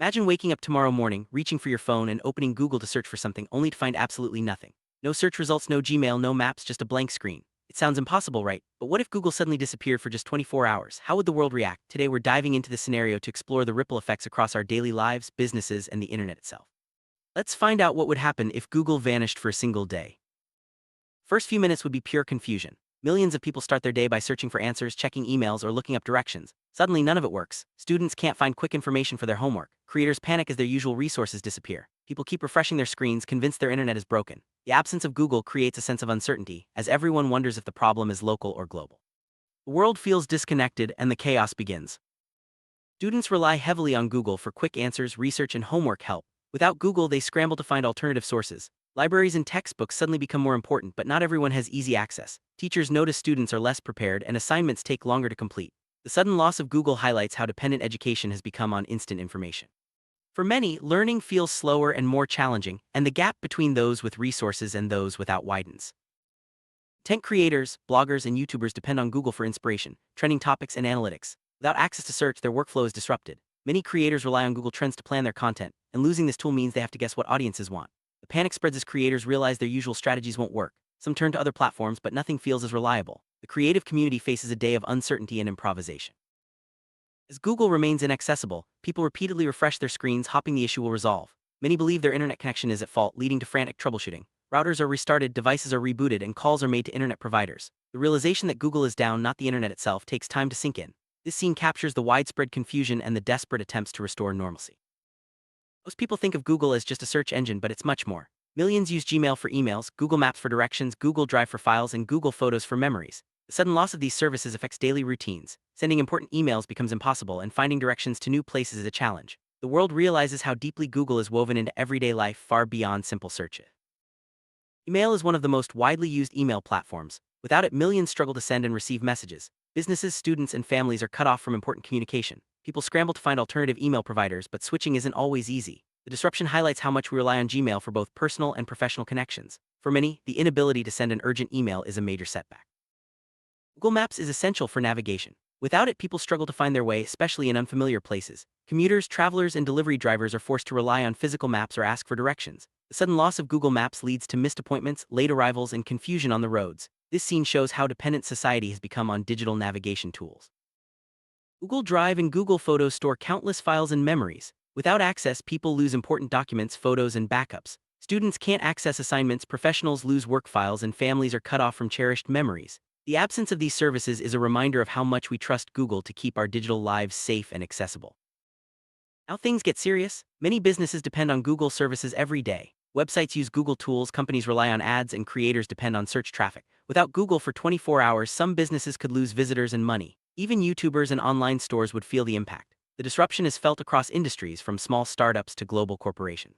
Imagine waking up tomorrow morning, reaching for your phone and opening Google to search for something only to find absolutely nothing. No search results, no Gmail, no maps, just a blank screen. It sounds impossible, right? But what if Google suddenly disappeared for just 24 hours? How would the world react? Today we're diving into this scenario to explore the ripple effects across our daily lives, businesses, and the internet itself. Let's find out what would happen if Google vanished for a single day. First few minutes would be pure confusion. Millions of people start their day by searching for answers, checking emails, or looking up directions. Suddenly, none of it works. Students can't find quick information for their homework. Creators panic as their usual resources disappear. People keep refreshing their screens, convinced their internet is broken. The absence of Google creates a sense of uncertainty, as everyone wonders if the problem is local or global. The world feels disconnected, and the chaos begins. Students rely heavily on Google for quick answers, research, and homework help. Without Google, they scramble to find alternative sources. Libraries and textbooks suddenly become more important, but not everyone has easy access. Teachers notice students are less prepared, and assignments take longer to complete. The sudden loss of Google highlights how dependent education has become on instant information. For many, learning feels slower and more challenging, and the gap between those with resources and those without widens. Tech creators, bloggers, and YouTubers depend on Google for inspiration, trending topics, and analytics. Without access to search, their workflow is disrupted. Many creators rely on Google Trends to plan their content, and losing this tool means they have to guess what audiences want. The panic spreads as creators realize their usual strategies won't work. Some turn to other platforms, but nothing feels as reliable. The creative community faces a day of uncertainty and improvisation. As Google remains inaccessible, people repeatedly refresh their screens, hoping the issue will resolve. Many believe their internet connection is at fault, leading to frantic troubleshooting. Routers are restarted, devices are rebooted, and calls are made to internet providers. The realization that Google is down, not the internet itself, takes time to sink in. This scene captures the widespread confusion and the desperate attempts to restore normalcy. Most people think of Google as just a search engine, but it's much more. Millions use Gmail for emails, Google Maps for directions, Google Drive for files, and Google Photos for memories. The sudden loss of these services affects daily routines. Sending important emails becomes impossible, and finding directions to new places is a challenge. The world realizes how deeply Google is woven into everyday life, far beyond simple search. Email is one of the most widely used email platforms. Without it, millions struggle to send and receive messages. Businesses, students, and families are cut off from important communication. People scramble to find alternative email providers, but switching isn't always easy. The disruption highlights how much we rely on Gmail for both personal and professional connections. For many, the inability to send an urgent email is a major setback. Google Maps is essential for navigation. Without it, people struggle to find their way, especially in unfamiliar places. Commuters, travelers, and delivery drivers are forced to rely on physical maps or ask for directions. The sudden loss of Google Maps leads to missed appointments, late arrivals, and confusion on the roads. This scene shows how dependent society has become on digital navigation tools. Google Drive and Google Photos store countless files and memories. Without access, people lose important documents, photos, and backups. Students can't access assignments, professionals lose work files, and families are cut off from cherished memories. The absence of these services is a reminder of how much we trust Google to keep our digital lives safe and accessible. Now things get serious. Many businesses depend on Google services every day. Websites use Google tools, companies rely on ads, and creators depend on search traffic. Without Google for 24 hours, some businesses could lose visitors and money. Even YouTubers and online stores would feel the impact. The disruption is felt across industries, from small startups to global corporations.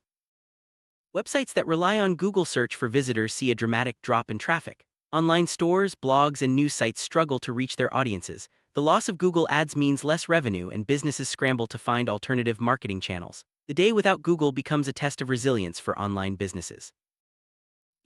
Websites that rely on Google search for visitors see a dramatic drop in traffic. Online stores, blogs, and news sites struggle to reach their audiences. The loss of Google Ads means less revenue, and businesses scramble to find alternative marketing channels. The day without Google becomes a test of resilience for online businesses.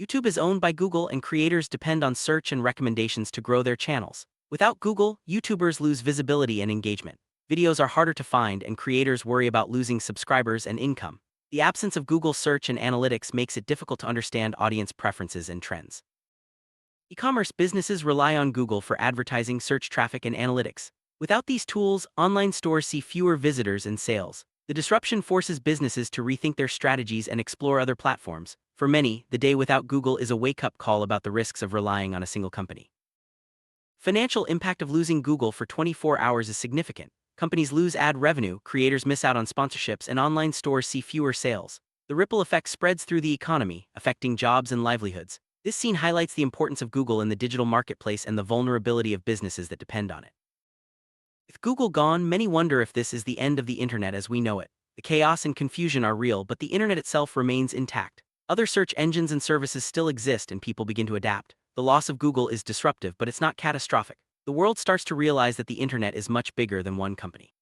YouTube is owned by Google, and creators depend on search and recommendations to grow their channels. Without Google, YouTubers lose visibility and engagement. Videos are harder to find, and creators worry about losing subscribers and income. The absence of Google search and analytics makes it difficult to understand audience preferences and trends. E-commerce businesses rely on Google for advertising, search traffic, and analytics. Without these tools, online stores see fewer visitors and sales. The disruption forces businesses to rethink their strategies and explore other platforms. For many, the day without Google is a wake-up call about the risks of relying on a single company. Financial impact of losing Google for 24 hours is significant. Companies lose ad revenue, creators miss out on sponsorships, and online stores see fewer sales. The ripple effect spreads through the economy, affecting jobs and livelihoods. This scene highlights the importance of Google in the digital marketplace and the vulnerability of businesses that depend on it. With Google gone, many wonder if this is the end of the internet as we know it. The chaos and confusion are real, but the internet itself remains intact. Other search engines and services still exist, and people begin to adapt. The loss of Google is disruptive, but it's not catastrophic. The world starts to realize that the internet is much bigger than one company.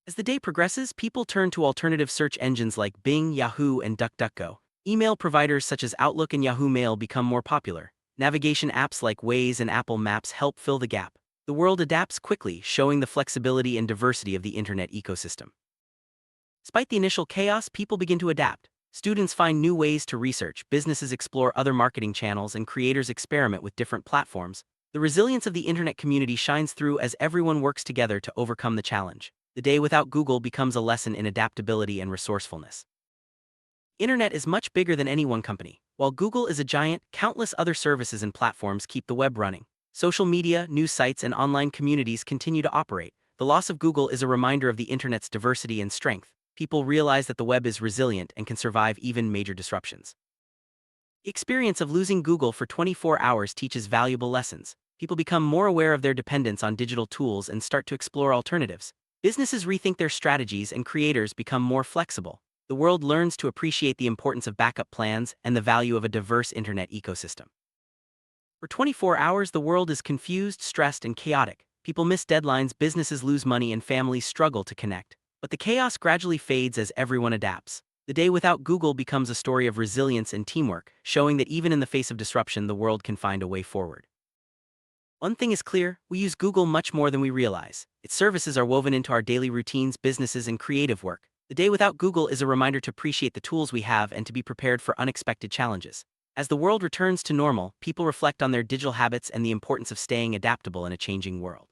As the day progresses, people turn to alternative search engines like Bing, Yahoo, and DuckDuckGo. Email providers such as Outlook and Yahoo Mail become more popular. Navigation apps like Waze and Apple Maps help fill the gap. The world adapts quickly, showing the flexibility and diversity of the internet ecosystem. Despite the initial chaos, people begin to adapt. Students find new ways to research, businesses explore other marketing channels, and creators experiment with different platforms. The resilience of the internet community shines through as everyone works together to overcome the challenge. The day without Google becomes a lesson in adaptability and resourcefulness. Internet is much bigger than any one company. While Google is a giant, countless other services and platforms keep the web running. Social media, news sites, and online communities continue to operate. The loss of Google is a reminder of the internet's diversity and strength. People realize that the web is resilient and can survive even major disruptions. The experience of losing Google for 24 hours teaches valuable lessons. People become more aware of their dependence on digital tools and start to explore alternatives. Businesses rethink their strategies and creators become more flexible. The world learns to appreciate the importance of backup plans and the value of a diverse internet ecosystem. For 24 hours, the world is confused, stressed, and chaotic. People miss deadlines, businesses lose money, and families struggle to connect. But the chaos gradually fades as everyone adapts. The day without Google becomes a story of resilience and teamwork, showing that even in the face of disruption, the world can find a way forward. One thing is clear: we use Google much more than we realize. Its services are woven into our daily routines, businesses, and creative work. The day without Google is a reminder to appreciate the tools we have and to be prepared for unexpected challenges. As the world returns to normal, people reflect on their digital habits and the importance of staying adaptable in a changing world.